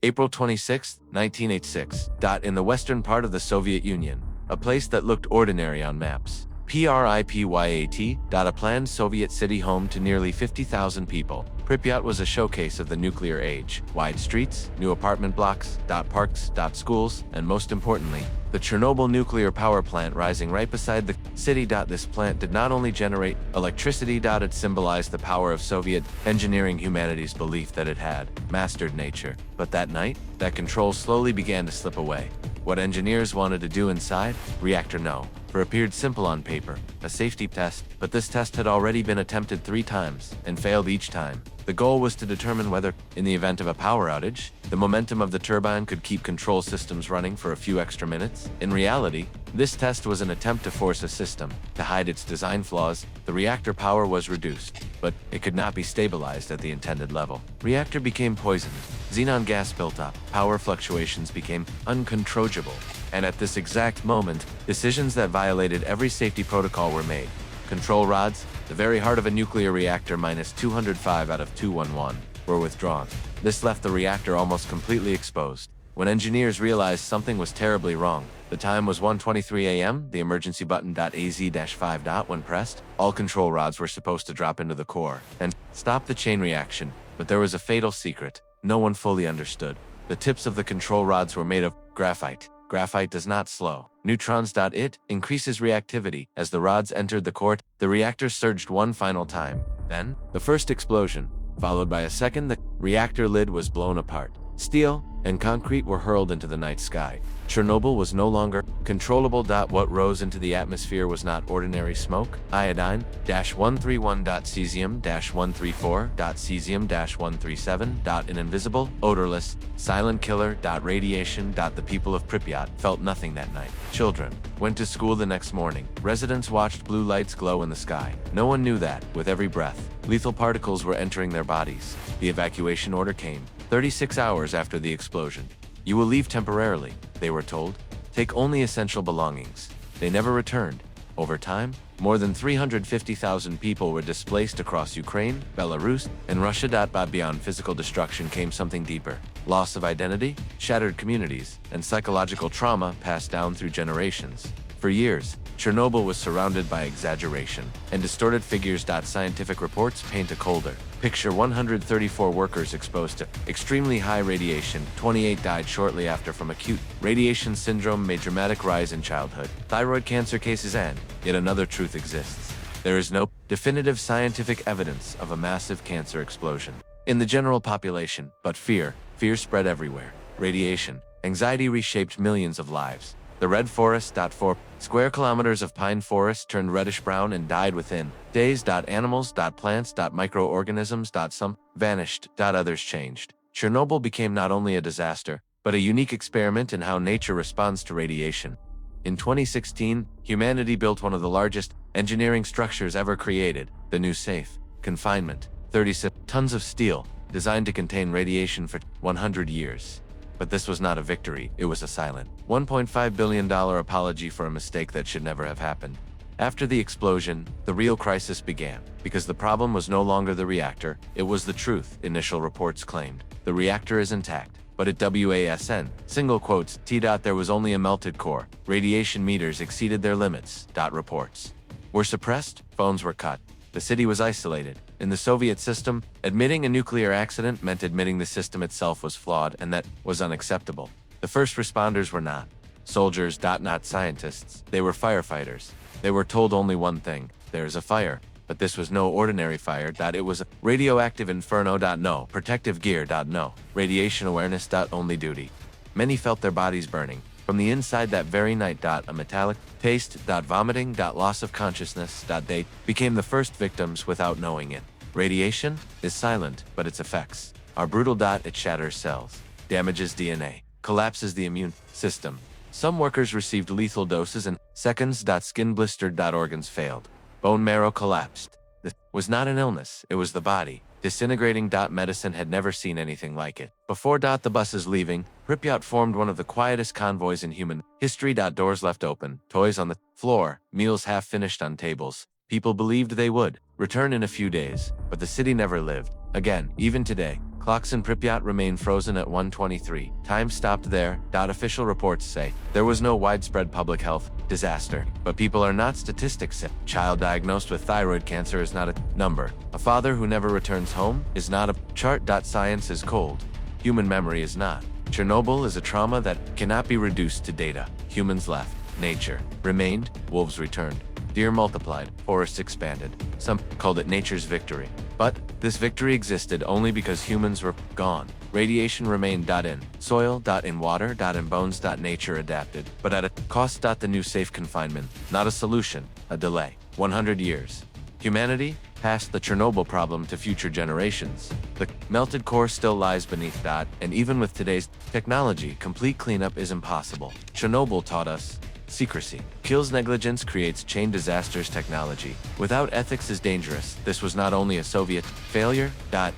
April 26, 1986. In the western part of the Soviet Union, a place that looked ordinary on maps. Pripyat, a planned Soviet city home to nearly 50,000 people. Pripyat was a showcase of the nuclear age. Wide streets, new apartment blocks, parks, schools, and most importantly, the Chernobyl nuclear power plant rising right beside the city. This plant did not only generate electricity, it symbolized the power of Soviet engineering, humanity's belief that it had mastered nature. But that night, that control slowly began to slip away. What engineers wanted to do inside? Reactor no. For appeared simple on paper, a safety test, but this test had already been attempted 3 times and failed each time. The goal was to determine whether, in the event of a power outage, the momentum of the turbine could keep control systems running for a few extra minutes. In reality, this test was an attempt to force a system to hide its design flaws. The reactor power was reduced, but it could not be stabilized at the intended level. Reactor became poisoned. Xenon gas built up. Power fluctuations became uncontrollable. And at this exact moment, decisions that violated every safety protocol were made. Control rods, the very heart of a nuclear reactor -205 out of 211, were withdrawn. This left the reactor almost completely exposed. When engineers realized something was terribly wrong, the time was 1:23 a.m., the emergency button .az-5. When pressed, all control rods were supposed to drop into the core and stop the chain reaction. But there was a fatal secret no one fully understood. The tips of the control rods were made of graphite. Graphite does not slow neutrons. It increases reactivity. As the rods entered the core, the reactor surged one final time. Then, the first explosion, followed by a second. The reactor lid was blown apart. Steel and concrete were hurled into the night sky. Chernobyl was no longer controllable. What rose into the atmosphere was not ordinary smoke. Iodine-131. Cesium-134. Cesium-137. An invisible, odorless, silent killer. Radiation. The people of Pripyat felt nothing that night. Children went to school the next morning. Residents watched blue lights glow in the sky. No one knew that, with every breath, lethal particles were entering their bodies. The evacuation order came 36 hours after the explosion. You will leave temporarily, they were told. Take only essential belongings. They never returned. Over time, more than 350,000 people were displaced across Ukraine, Belarus, and Russia. But beyond physical destruction came something deeper. Loss of identity, shattered communities, and psychological trauma passed down through generations. For years, Chernobyl was surrounded by exaggeration and distorted figures. Scientific reports paint a colder picture. 134 workers exposed to extremely high radiation. 28 died shortly after from acute radiation syndrome. A dramatic rise in childhood thyroid cancer cases. And yet another truth exists. There is no definitive scientific evidence of a massive cancer explosion in the general population, but fear spread everywhere. Radiation anxiety reshaped millions of lives. The red forest. 4 square kilometers of pine forest turned reddish-brown and died within days. Animals. Plants. Microorganisms. Some vanished. Others changed. Chernobyl became not only a disaster, but a unique experiment in how nature responds to radiation. In 2016, humanity built one of the largest engineering structures ever created, the new safe confinement. 36 tons of steel, designed to contain radiation for 100 years. But this was not a victory, it was a silent $1.5 billion apology for a mistake that should never have happened. After the explosion, the real crisis began, because the problem was no longer the reactor, it was the truth. Initial reports claimed the reactor is intact, but at WASN, single quotes, there was only a melted core. Radiation meters exceeded their limits. Reports were suppressed, phones were cut. The city was isolated. In the Soviet system, admitting a nuclear accident meant admitting the system itself was flawed, and that was unacceptable. The first responders were not soldiers, not scientists. They were firefighters. They were told only one thing: there's a fire. But this was no ordinary fire. It was a radioactive inferno. No protective gear. No radiation awareness. Only duty. Many felt their bodies burning from the inside that very night. A metallic taste. Vomiting. Loss of consciousness. They became the first victims without knowing it. Radiation is silent, but its effects are brutal. It shatters cells, damages DNA, collapses the immune system. Some workers received lethal doses in seconds. Skin blistered. Organs failed. Bone marrow collapsed. This was not an illness, it was the body disintegrating. Medicine had never seen anything like it before. The buses leaving Pripyat formed one of the quietest convoys in human history. Doors left open, toys on the floor, meals half finished on tables. People believed they would return in a few days, but the city never lived again. Even today, Clocks in Pripyat remain frozen at 1:23. Time stopped there. Official reports say there was no widespread public health disaster. But people are not statistics. A child diagnosed with thyroid cancer is not a number. A father who never returns home is not a chart. Science is cold. Human memory is not. Chernobyl is a trauma that cannot be reduced to data. Humans left. Nature remained. Wolves returned. Deer multiplied. Forests expanded. Some called it nature's victory. But this victory existed only because humans were gone. Radiation remained. In soil. In water. In bones. Nature adapted. But at a cost. The new safe confinement. Not a solution. A delay. 100 years. Humanity passed the Chernobyl problem to future generations. The melted core still lies beneath. And even with today's technology, complete cleanup is impossible. Chernobyl taught us secrecy kills, negligence creates chain disasters, technology without ethics is dangerous. This was not only a Soviet failure,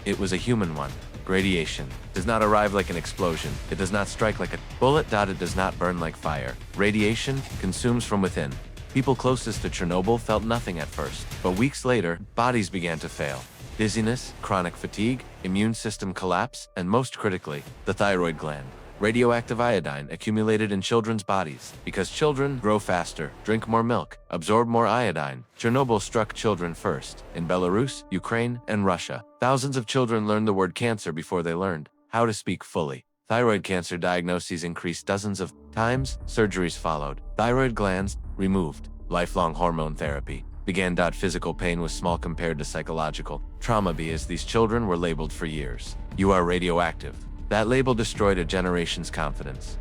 it was a human one. Radiation does not arrive like an explosion. It does not strike like a bullet. It does not burn like fire. Radiation consumes from within. People closest to Chernobyl felt nothing at first, but weeks later, bodies began to fail. Dizziness, chronic fatigue, immune system collapse, and most critically, the thyroid gland. Radioactive iodine accumulated in children's bodies. Because children grow faster, drink more milk, absorb more iodine. Chernobyl struck children first. In Belarus, Ukraine, and Russia, thousands of children learned the word cancer before they learned how to speak fully. Thyroid cancer diagnoses increased dozens of times. Surgeries followed. Thyroid glands removed. Lifelong hormone therapy began. Physical pain was small compared to psychological trauma as these children were labeled for years. You are radioactive. That label destroyed a generation's confidence.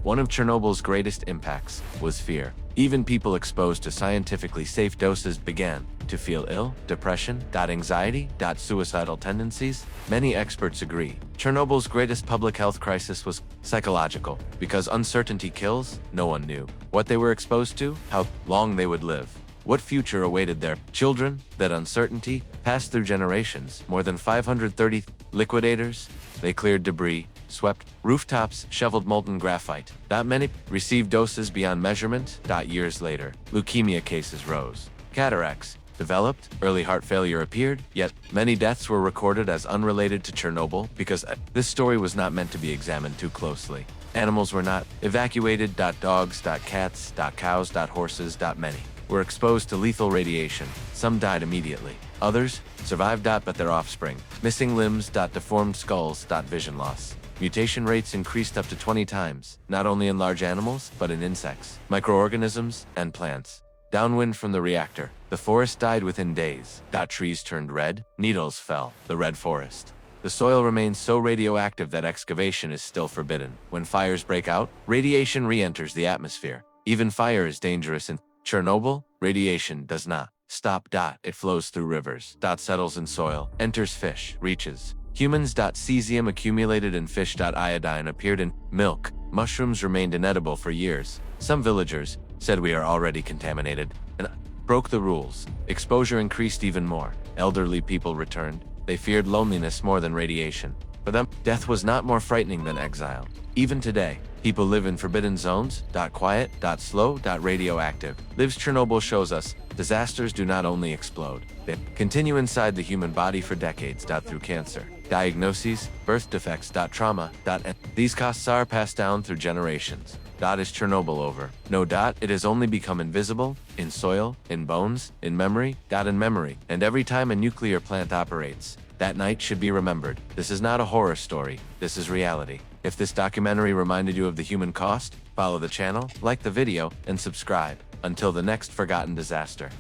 One of Chernobyl's greatest impacts was fear. Even people exposed to scientifically safe doses began to feel ill, depression, anxiety, suicidal tendencies. Many experts agree Chernobyl's greatest public health crisis was psychological. Because uncertainty kills, no one knew what they were exposed to, how long they would live, what future awaited their children. That uncertainty passed through generations. More than 530 liquidators. They cleared debris, swept rooftops, shoveled molten graphite. Many received doses beyond measurement. Years later, leukemia cases rose. Cataracts developed, early heart failure appeared, yet many deaths were recorded as unrelated to Chernobyl because this story was not meant to be examined too closely. Animals were not evacuated. Dogs, cats, cows, horses. Many were exposed to lethal radiation. Some died immediately. Others survived. But their offspring. Missing limbs. Deformed skulls. Vision loss. Mutation rates increased up to 20 times, not only in large animals, but in insects, microorganisms, and plants. Downwind from the reactor, the forest died within days. Trees turned red, needles fell. The red forest. The soil remains so radioactive that excavation is still forbidden. When fires break out, radiation re-enters the atmosphere. Even fire is dangerous in Chernobyl. Radiation does not stop. It flows through rivers. Settles in soil, enters fish, reaches humans. Cesium accumulated in fish. Iodine appeared in milk. Mushrooms remained inedible for years. Some villagers said we are already contaminated and broke the rules. Exposure increased even more. Elderly people returned. They feared loneliness more than radiation. For them, death was not more frightening than exile. Even today, people live in forbidden zones. Quiet, slow, radioactive. Lives Chernobyl shows us disasters do not only explode. They continue inside the human body for decades. Through cancer, diagnoses, birth defects. Trauma. And these costs are passed down through generations. Is Chernobyl over? No. It has only become invisible, in soil, in bones, in memory. In memory. And every time a nuclear plant operates, that night should be remembered. This is not a horror story. This is reality. If this documentary reminded you of the human cost, follow the channel, like the video, and subscribe. Until the next forgotten disaster.